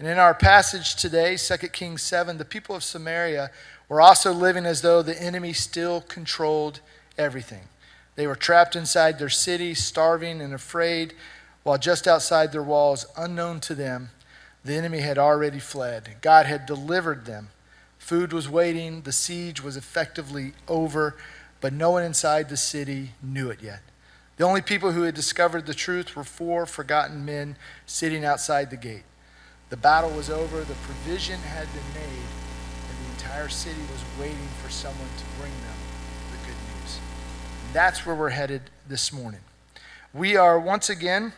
And in our passage today, 2 Kings 7, the people of Samaria were also living as though the enemy still controlled everything. They were trapped inside their city, starving and afraid, while just outside their walls, unknown to them, the enemy had already fled. God had delivered them. Food was waiting. The siege was effectively over, but no one inside the city knew it yet. The only people who had discovered the truth were 4 forgotten men sitting outside the gate. The battle was over. The provision had been made, and the entire city was waiting for someone to bring them the good news. And that's where we're headed this morning. We are once again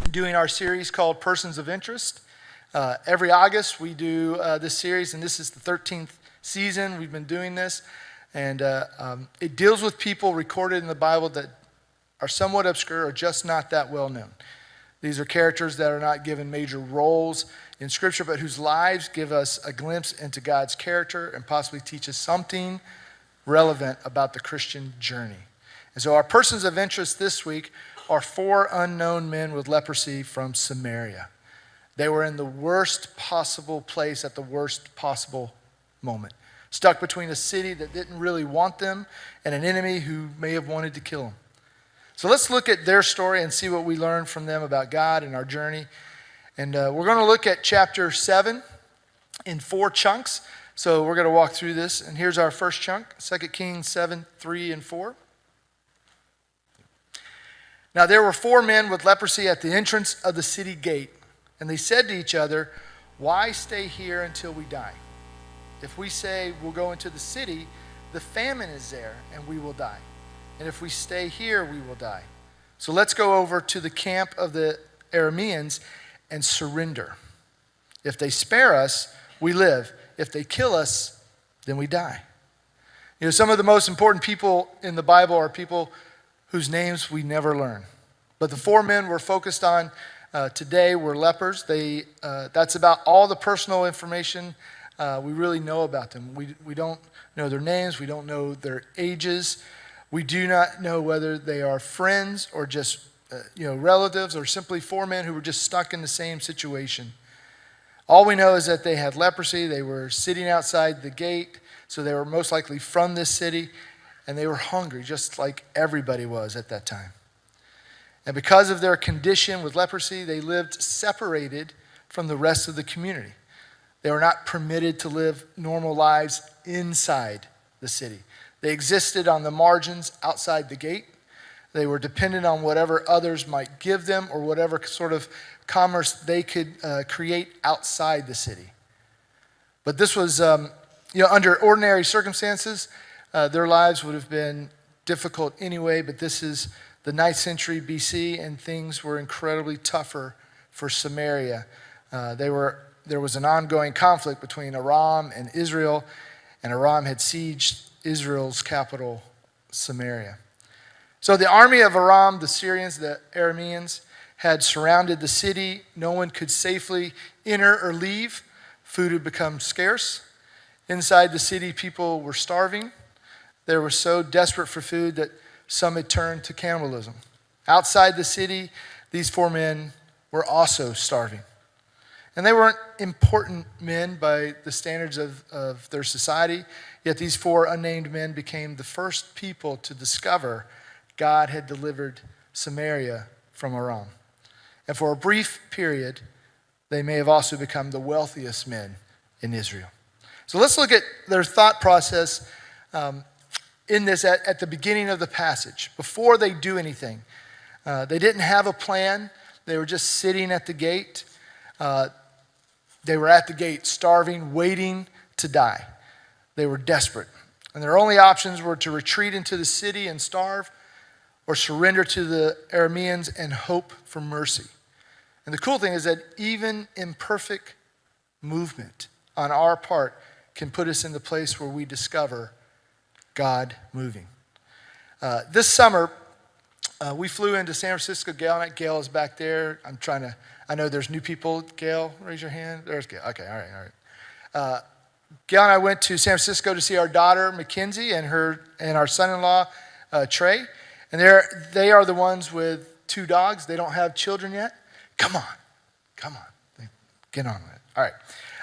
doing our series called Persons of Interest. Every August we do this series, and this is the 13th season we've been doing this. And it deals with people recorded in the Bible that are somewhat obscure or just not that well known. These are characters that are not given major roles in Scripture, but whose lives give us a glimpse into God's character and possibly teach us something relevant about the Christian journey. And so our persons of interest this week are 4 unknown men with leprosy from Samaria. They were in the worst possible place at the worst possible moment, stuck between a city that didn't really want them and an enemy who may have wanted to kill them. So let's look at their story and see what we learn from them about God and our journey. And we're going to look at chapter 7 in 4 chunks. So we're going to walk through this. And here's our first chunk, 2 Kings 7, 3 and 4. Now there were 4 men with leprosy at the entrance of the city gate. And they said to each other, "Why stay here until we die? If we say we'll go into the city, the famine is there and we will die. And if we stay here, we will die. So let's go over to the camp of the Arameans and surrender. If they spare us, we live. If they kill us, then we die." You know, some of the most important people in the Bible are people whose names we never learn. But the 4 men we're focused on today were lepers. That's about all the personal information we really know about them. We don't know their names. We don't know their ages. We do not know whether they are friends or just relatives or simply 4 men who were just stuck in the same situation. All we know is that they had leprosy. They were sitting outside the gate, so they were most likely from this city, and they were hungry just like everybody was at that time. And because of their condition with leprosy, they lived separated from the rest of the community. They were not permitted to live normal lives inside the city. They existed on the margins outside the gate. They were dependent on whatever others might give them or whatever sort of commerce they could create outside the city. But this was, under ordinary circumstances, their lives would have been difficult anyway, but this is the 9th century BC, and things were incredibly tougher for Samaria. There was an ongoing conflict between Aram and Israel, and Aram had sieged Israel's capital, Samaria. So the army of Aram, the Syrians, the Arameans, had surrounded the city. No one could safely enter or leave. Food had become scarce. Inside the city, people were starving. They were so desperate for food that some had turned to cannibalism. Outside the city, these 4 men were also starving. And they weren't important men by the standards of their society, yet these 4 unnamed men became the first people to discover God had delivered Samaria from Aram. And for a brief period, they may have also become the wealthiest men in Israel. So let's look at their thought process in this at the beginning of the passage, before they do anything. They didn't have a plan. They were just sitting at the gate. They were at the gate, starving, waiting to die. They were desperate. And their only options were to retreat into the city and starve, or surrender to the Arameans and hope for mercy. And the cool thing is that even imperfect movement on our part can put us in the place where we discover God moving. This summer, we flew into San Francisco. Gail is back there. I know there's new people. Gail, raise your hand. There's Gail. Okay, all right. Gail and I went to San Francisco to see our daughter, Mackenzie, and our son-in-law, Trey. And they are the ones with 2 dogs. They don't have children yet. Come on. Get on with it. All right.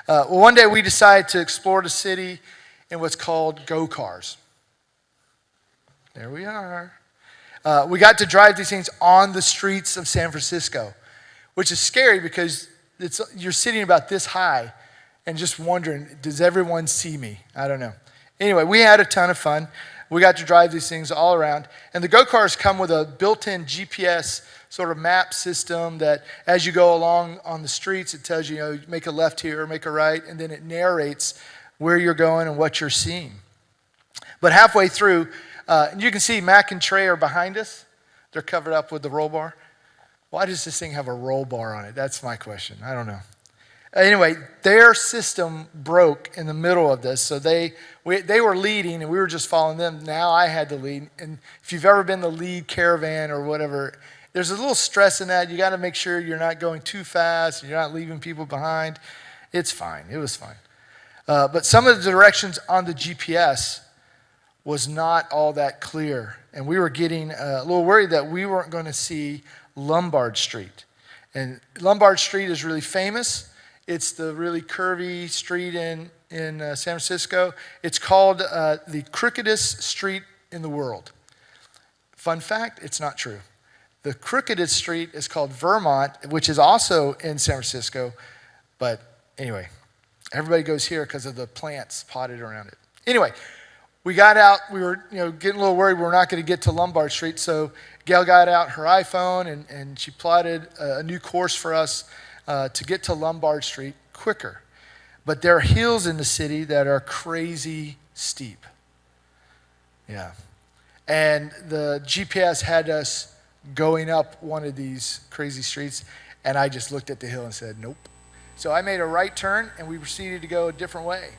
Well, one day we decided to explore the city in what's called go-cars. There we are. We got to drive these things on the streets of San Francisco, which is scary because you're sitting about this high and just wondering, does everyone see me? I don't know. Anyway, we had a ton of fun. We got to drive these things all around. And the go-cars come with a built-in GPS sort of map system that as you go along on the streets, it tells you, make a left here, make a right, and then it narrates where you're going and what you're seeing. But halfway through, you can see Mac and Trey are behind us. They're covered up with the roll bar. Why does this thing have a roll bar on it? That's my question. I don't know. Anyway, their system broke in the middle of this, so they were leading, and we were just following them. Now I had to lead, and if you've ever been the lead caravan or whatever, there's a little stress in that. You got to make sure you're not going too fast, you're not leaving people behind. It's fine. It was fine. But some of the directions on the GPS was not all that clear, and we were getting a little worried that we weren't going to see Lombard Street. And Lombard Street is really famous. It's the really curvy street in San Francisco. It's called the crookedest street in the world. Fun fact, it's not true. The crookedest street is called Vermont, which is also in San Francisco. But anyway, everybody goes here because of the plants potted around it. Anyway, we got out. We were getting a little worried we're not going to get to Lombard Street. So Gail got out her iPhone and she plotted a new course for us to get to Lombard Street quicker. But there are hills in the city that are crazy steep. Yeah. And the GPS had us going up one of these crazy streets, and I just looked at the hill and said, nope. So I made a right turn, and we proceeded to go a different way.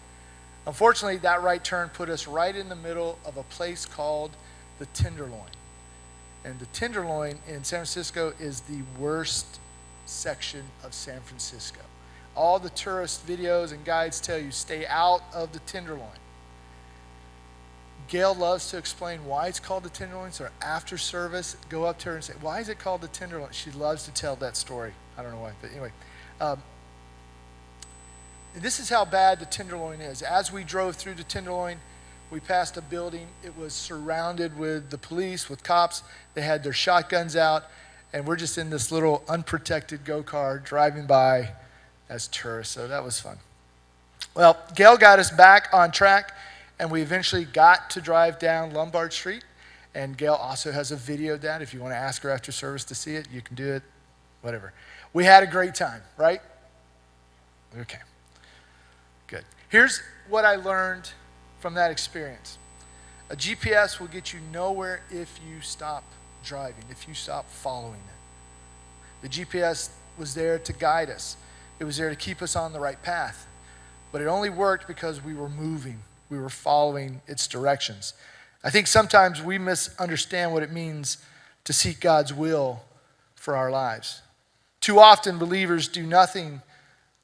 Unfortunately, that right turn put us right in the middle of a place called the Tenderloin. And the Tenderloin in San Francisco is the worst section of San Francisco. All the tourist videos and guides tell you stay out of the Tenderloin. Gail loves to explain why it's called the Tenderloin, so after service, go up to her and say, why is it called the Tenderloin? She loves to tell that story. I don't know why, but anyway. This is how bad the Tenderloin is. As we drove through the Tenderloin, we passed a building. It was surrounded with the police, with cops. They had their shotguns out, and we're just in this little unprotected go-car driving by as tourists, so that was fun. Well, Gail got us back on track, and we eventually got to drive down Lombard Street, and Gail also has a video of that. If you want to ask her after service to see it, you can do it, whatever. We had a great time, right? Okay, good. Here's what I learned from that experience. A GPS will get you nowhere if you stop driving, if you stop following it. The GPS was there to guide us. It was there to keep us on the right path. But it only worked because we were moving. We were following its directions. I think sometimes we misunderstand what it means to seek God's will for our lives. Too often, believers do nothing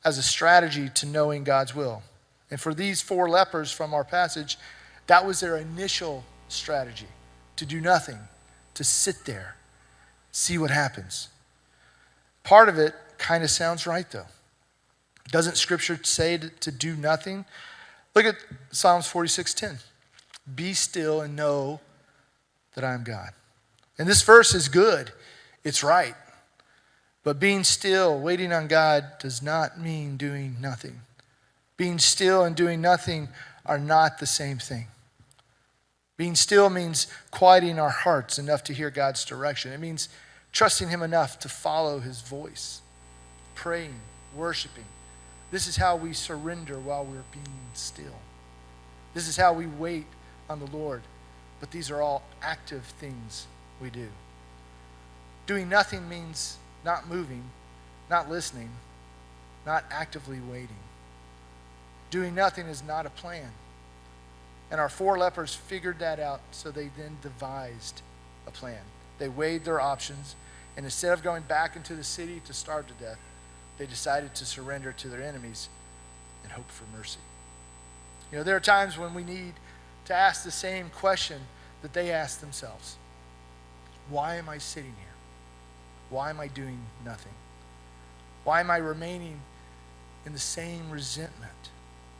as a strategy to knowing God's will. And for these 4 lepers from our passage, that was their initial strategy, to do nothing, to sit there, see what happens. Part of it kind of sounds right, though. Doesn't Scripture say to do nothing? Look at Psalms 46:10. Be still and know that I am God. And this verse is good. It's right. But being still, waiting on God, does not mean doing nothing. Being still and doing nothing are not the same thing. Being still means quieting our hearts enough to hear God's direction. It means trusting Him enough to follow His voice, praying, worshiping. This is how we surrender while we're being still. This is how we wait on the Lord. But these are all active things we do. Doing nothing means not moving, not listening, not actively waiting. Doing nothing is not a plan. And our 4 lepers figured that out, so they then devised a plan. They weighed their options, and instead of going back into the city to starve to death, they decided to surrender to their enemies and hope for mercy. There are times when we need to ask the same question that they asked themselves. Why am I sitting here? Why am I doing nothing? Why am I remaining in the same resentment?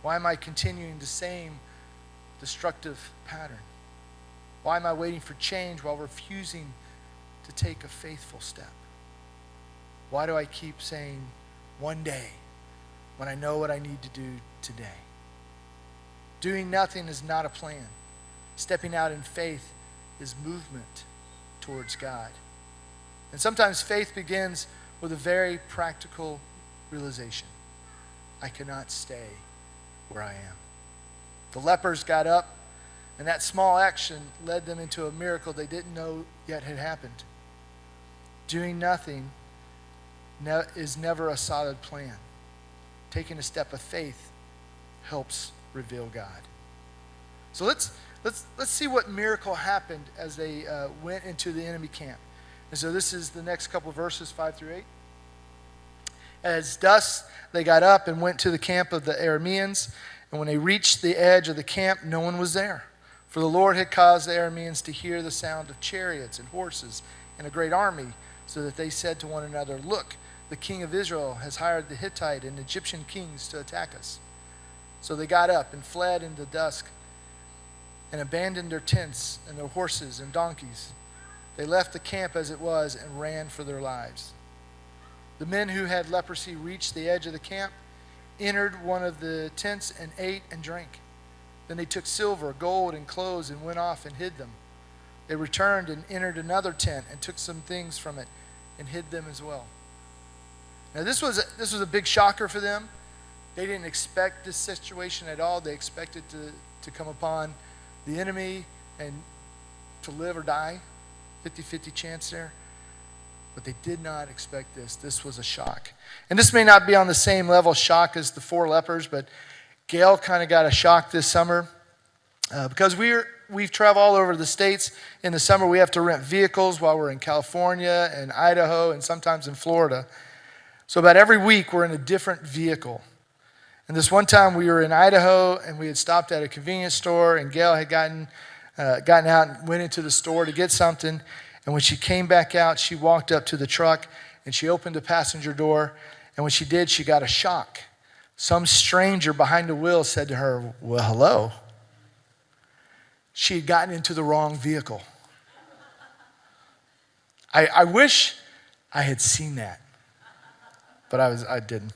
Why am I continuing the same destructive pattern? Why am I waiting for change while refusing to take a faithful step? Why do I keep saying one day when I know what I need to do today? Doing nothing is not a plan. Stepping out in faith is movement towards God. And sometimes faith begins with a very practical realization. I cannot stay where I am. The lepers got up, and that small action led them into a miracle they didn't know yet had happened. Doing nothing is never a solid plan. Taking a step of faith helps reveal God. So let's see what miracle happened as they went into the enemy camp. And so this is the next couple of verses, 5 through 8. As dusk, they got up and went to the camp of the Arameans. And when they reached the edge of the camp, no one was there. For the Lord had caused the Arameans to hear the sound of chariots and horses and a great army, so that they said to one another, "Look, the king of Israel has hired the Hittite and Egyptian kings to attack us." So they got up and fled in the dusk and abandoned their tents and their horses and donkeys. They left the camp as it was and ran for their lives. The men who had leprosy reached the edge of the camp, entered one of the tents, and ate and drank. Then they took silver, gold, and clothes and went off and hid them. They returned and entered another tent and took some things from it and hid them as well. Now this was a big shocker for them. They didn't expect this situation at all. They expected to come upon the enemy and to live or die. 50-50 chance there. But they did not expect this. This was a shock. And this may not be on the same level of shock as the 4 lepers, but Gail kind of got a shock this summer. Because we've traveled all over the States. In the summer, we have to rent vehicles while we're in California and Idaho and sometimes in Florida. So about every week, we're in a different vehicle. And this one time, we were in Idaho, and we had stopped at a convenience store, and Gail had gotten out and went into the store to get something. And when she came back out, she walked up to the truck, and she opened the passenger door. And when she did, she got a shock. Some stranger behind the wheel said to her, "Well, hello." She had gotten into the wrong vehicle. I wish I had seen that, but I didn't.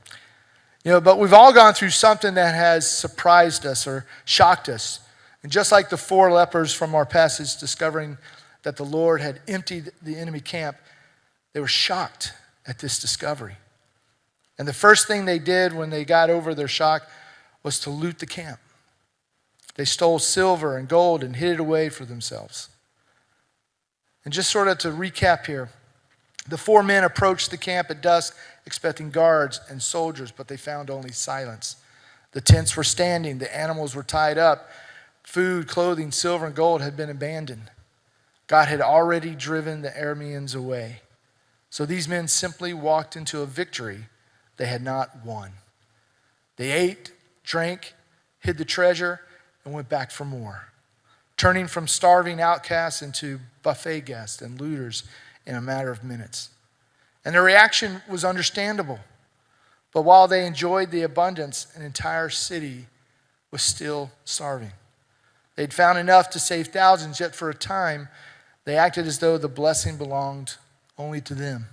But we've all gone through something that has surprised us or shocked us. And just like the 4 lepers from our passage discovering that the Lord had emptied the enemy camp, they were shocked at this discovery. And the first thing they did when they got over their shock was to loot the camp. They stole silver and gold and hid it away for themselves. And just sort of to recap here, the 4 men approached the camp at dusk expecting guards and soldiers, but they found only silence. The tents were standing, the animals were tied up, food, clothing, silver, and gold had been abandoned. God had already driven the Arameans away. So these men simply walked into a victory they had not won. They ate, drank, hid the treasure, and went back for more, turning from starving outcasts into buffet guests and looters in a matter of minutes. And their reaction was understandable. But while they enjoyed the abundance, an entire city was still starving. They'd found enough to save thousands, yet for a time, they acted as though the blessing belonged only to them.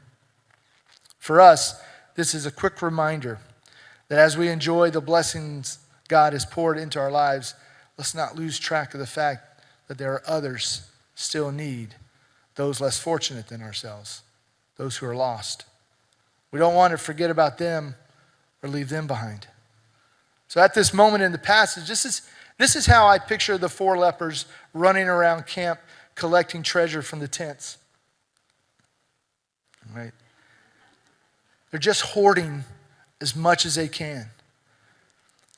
For us, this is a quick reminder that as we enjoy the blessings God has poured into our lives, let's not lose track of the fact that there are others still in need, those less fortunate than ourselves, those who are lost. We don't want to forget about them or leave them behind. So at this moment in the passage, this is how I picture the 4 lepers running around camp collecting treasure from the tents. Right? They're just hoarding as much as they can.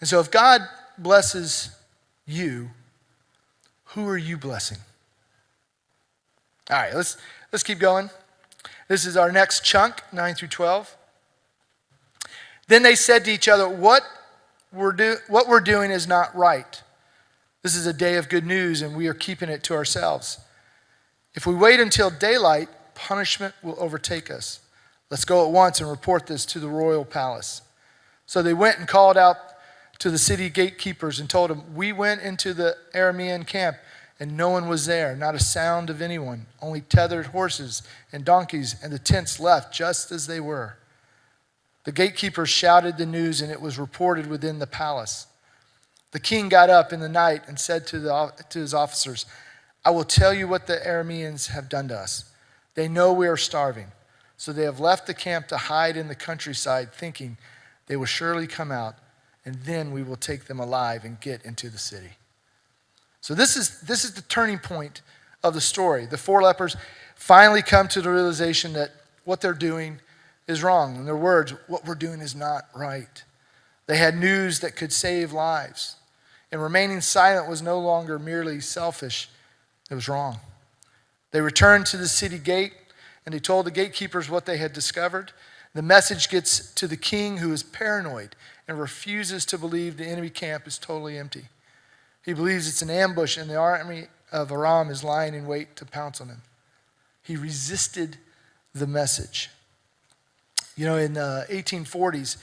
And so if God blesses you, who are you blessing? All right, let's keep going. This is our next chunk, 9 through 12. Then they said to each other, what we're doing is not right. This is a day of good news, and we are keeping it to ourselves. If we wait until daylight, punishment will overtake us. Let's go at once and report this to the royal palace. So they went and called out to the city gatekeepers and told them, "We went into the Aramean camp, and no one was there, not a sound of anyone, only tethered horses and donkeys, and the tents left just as they were." The gatekeepers shouted the news, and it was reported within the palace. The king got up in the night and said to his officers, "I will tell you what the Arameans have done to us. They know we are starving, so they have left the camp to hide in the countryside, thinking they will surely come out, and then we will take them alive and get into the city." So this is the turning point of the story. The four lepers finally come to the realization that what they're doing is wrong. In their words, what we're doing is not right. They had news that could save lives. And remaining silent was no longer merely selfish. It was wrong. They returned to the city gate, and they told the gatekeepers what they had discovered. The message gets to the king, who is paranoid and refuses to believe the enemy camp is totally empty. He believes it's an ambush, and the army of Aram is lying in wait to pounce on him. He resisted the message. In the 1840s,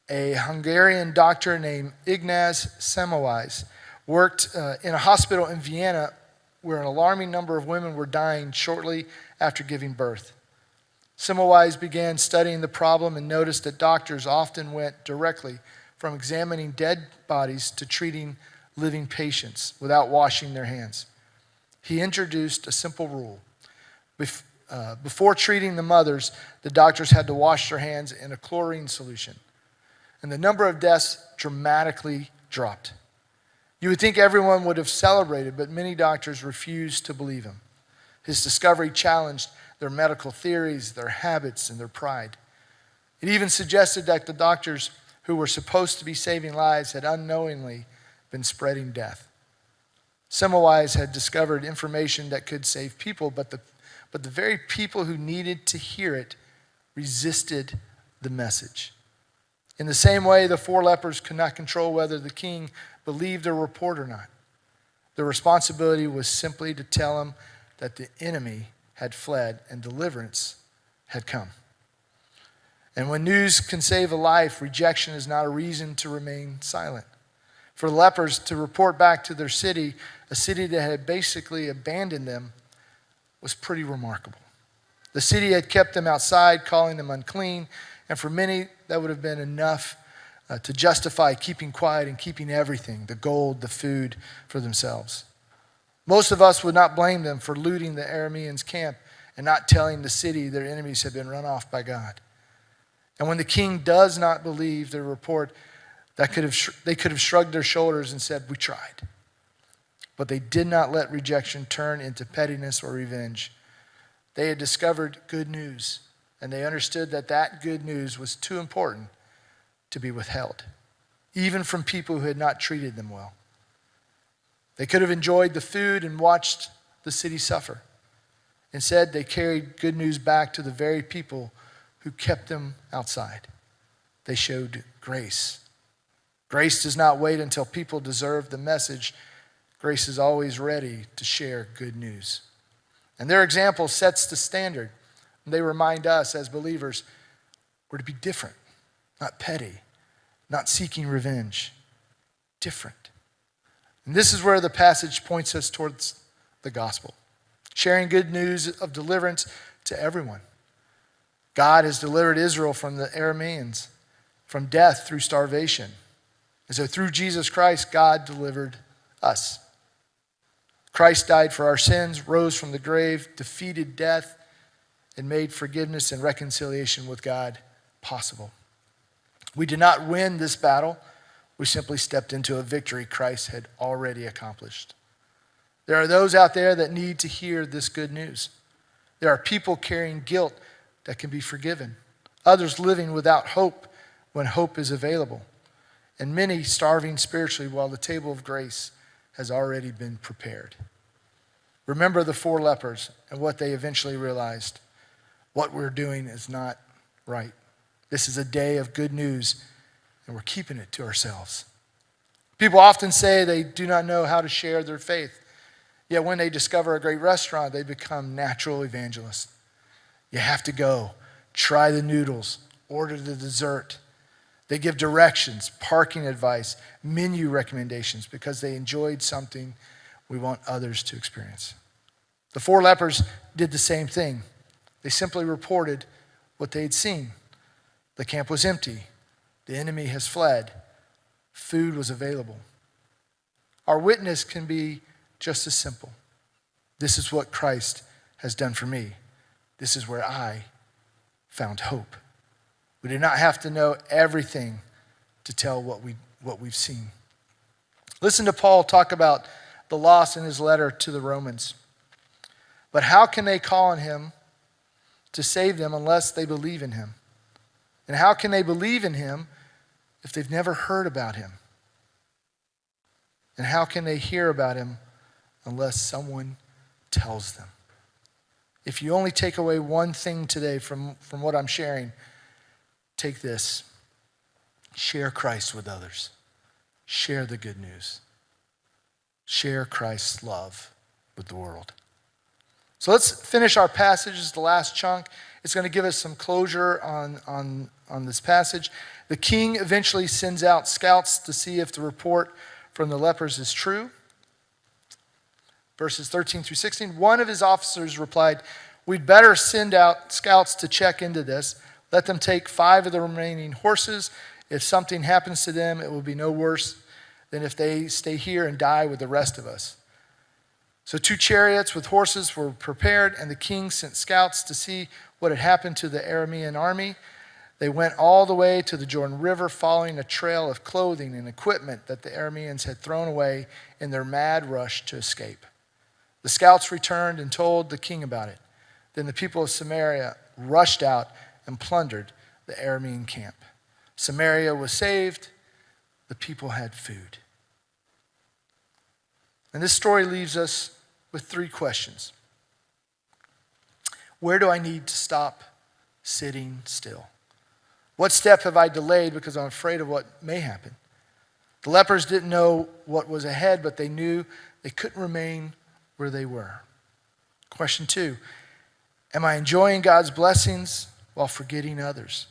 a Hungarian doctor named Ignaz Semmelweis worked in a hospital in Vienna where an alarming number of women were dying shortly after giving birth. Semmelweis began studying the problem and noticed that doctors often went directly from examining dead bodies to treating living patients without washing their hands. He introduced a simple rule. Before treating the mothers, the doctors had to wash their hands in a chlorine solution, and the number of deaths dramatically dropped. You would think everyone would have celebrated, but many doctors refused to believe him. His discovery challenged their medical theories, their habits, and their pride. It even suggested that the doctors who were supposed to be saving lives had unknowingly been spreading death. Semmelweis had discovered information that could save people, but the very people who needed to hear it resisted the message. In the same way, the four lepers could not control whether the king believed their report or not. Their responsibility was simply to tell him that the enemy had fled and deliverance had come. And when news can save a life, rejection is not a reason to remain silent. For the lepers to report back to their city, a city that had basically abandoned them, was pretty remarkable. The city had kept them outside, calling them unclean, and for many, that would have been enough to justify keeping quiet and keeping everything, the gold, the food, for themselves. Most of us would not blame them for looting the Arameans' camp and not telling the city their enemies had been run off by God. And when the king does not believe their report, they could have shrugged their shoulders and said, "We tried." But they did not let rejection turn into pettiness or revenge. They had discovered good news, and they understood that that good news was too important to be withheld, even from people who had not treated them well. They could have enjoyed the food and watched the city suffer. Instead, they carried good news back to the very people who kept them outside. They showed grace. Grace does not wait until people deserve the message. Grace is always ready to share good news. And their example sets the standard. And they remind us as believers, we're to be different, not petty, not seeking revenge. Different. And this is where the passage points us towards the gospel. Sharing good news of deliverance to everyone. God has delivered Israel from the Arameans, from death through starvation. And so through Jesus Christ, God delivered us. Christ died for our sins, rose from the grave, defeated death, and made forgiveness and reconciliation with God possible. We did not win this battle. We simply stepped into a victory Christ had already accomplished. There are those out there that need to hear this good news. There are people carrying guilt that can be forgiven. Others living without hope when hope is available. And many starving spiritually while the table of grace has already been prepared. Remember the four lepers and what they eventually realized. What we're doing is not right. This is a day of good news, and we're keeping it to ourselves. People often say they do not know how to share their faith. Yet when they discover a great restaurant, they become natural evangelists. You have to go, try the noodles, order the dessert. They give directions, parking advice, menu recommendations because they enjoyed something we want others to experience. The 4 lepers did the same thing. They simply reported what they had seen. The camp was empty. The enemy has fled. Food was available. Our witness can be just as simple. This is what Christ has done for me. This is where I found hope. We do not have to know everything to tell what we've seen. Listen to Paul talk about the loss in his letter to the Romans. But how can they call on him to save them unless they believe in him? And how can they believe in him if they've never heard about him? And how can they hear about him unless someone tells them? If you only take away one thing today from what I'm sharing, take this. Share Christ with others. Share the good news. Share Christ's love with the world. So let's finish our passage. This is the last chunk. It's going to give us some closure on this passage. The king eventually sends out scouts to see if the report from the lepers is true. Verses 13 through 16. One of his officers replied, "We'd better send out scouts to check into this. Let them take 5 of the remaining horses. If something happens to them, it will be no worse than if they stay here and die with the rest of us." So 2 chariots with horses were prepared, and the king sent scouts to see what had happened to the Aramean army. They went all the way to the Jordan River, following a trail of clothing and equipment that the Arameans had thrown away in their mad rush to escape. The scouts returned and told the king about it. Then the people of Samaria rushed out and plundered the Aramean camp. Samaria was saved. The people had food. And this story leaves us with 3 questions. Where do I need to stop sitting still? What step have I delayed because I'm afraid of what may happen? The lepers didn't know what was ahead, but they knew they couldn't remain where they were. Question 2, am I enjoying God's blessings while forgetting others?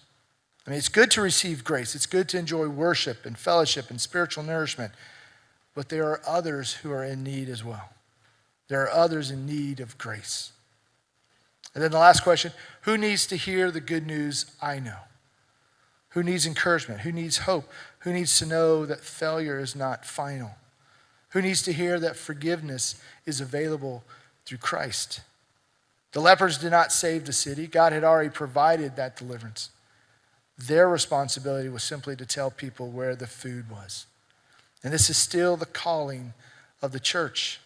I mean, it's good to receive grace. It's good to enjoy worship and fellowship and spiritual nourishment, but there are others who are in need as well. There are others in need of grace. And then the last question, who needs to hear the good news I know? Who needs encouragement? Who needs hope? Who needs to know that failure is not final? Who needs to hear that forgiveness is available through Christ? The lepers did not save the city. God had already provided that deliverance. Their responsibility was simply to tell people where the food was. And this is still the calling of the church.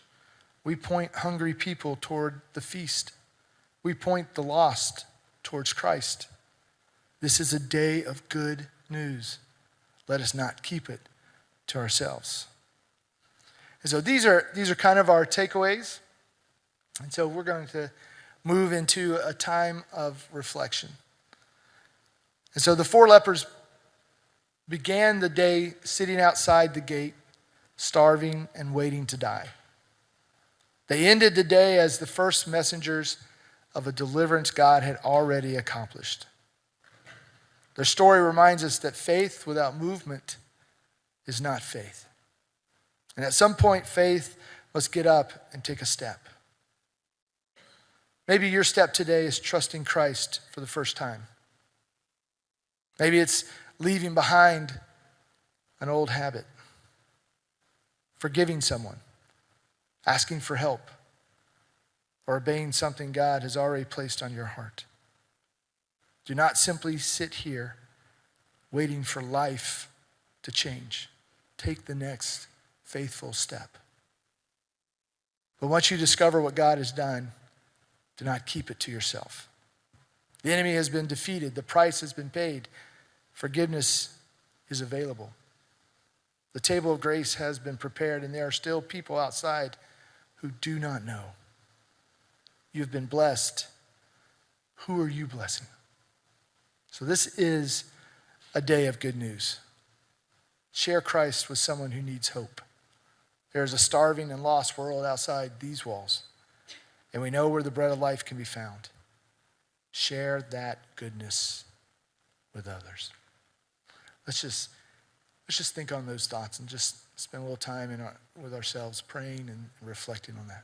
We point hungry people toward the feast. We point the lost towards Christ. This is a day of good news. Let us not keep it to ourselves. And so these are kind of our takeaways. And so we're going to move into a time of reflection. And so the 4 lepers began the day sitting outside the gate, starving and waiting to die. They ended the day as the first messengers of a deliverance God had already accomplished. Their story reminds us that faith without movement is not faith. And at some point, faith must get up and take a step. Maybe your step today is trusting Christ for the first time. Maybe it's leaving behind an old habit, forgiving someone, asking for help, or obeying something God has already placed on your heart. Do not simply sit here waiting for life to change. Take the next faithful step. But once you discover what God has done, do not keep it to yourself. The enemy has been defeated. The price has been paid. Forgiveness is available. The table of grace has been prepared, and there are still people outside who do not know. You've been blessed. Who are you blessing? So this is a day of good news. Share Christ with someone who needs hope. There is a starving and lost world outside these walls, and we know where the bread of life can be found. Share that goodness with others. Let's just think on those thoughts and just spend a little time with ourselves praying and reflecting on that.